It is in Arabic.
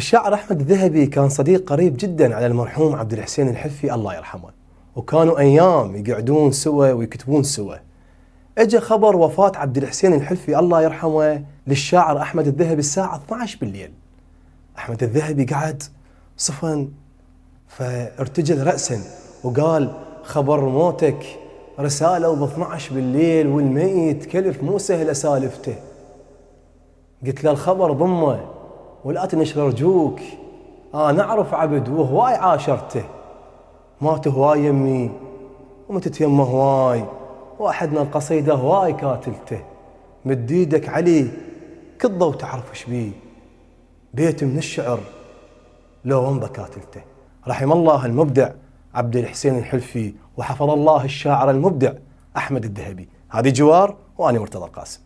الشاعر أحمد الذهبي كان صديق قريب جدا على المرحوم عبد الحسين الحفي الله يرحمه، وكانوا أيام يقعدون سوا ويكتبون سوا. اجى خبر وفاة عبد الحسين الحفي الله يرحمه للشاعر أحمد الذهبي الساعة 12 بالليل. أحمد الذهبي قعد صفن فارتجل رأسا وقال: خبر موتك رسالة ب 12 بالليل والميت كلف مو سهلة سالفته. قلت له: الخبر ضمه ولا تنشر أرجوك، نعرف عبد وهواي عاشرته، مات هواي يمي ومتت يمه هواي، واحدنا القصيدة هواي كاتلته، مد ايدك علي كضه وتعرف ايش بيه، بيت من الشعر لو امضى كاتلته. رحم الله المبدع عبد الحسين الحلفي، وحفظ الله الشاعر المبدع أحمد الذهبي. هذه جوار وأنا مرتضى القاسم.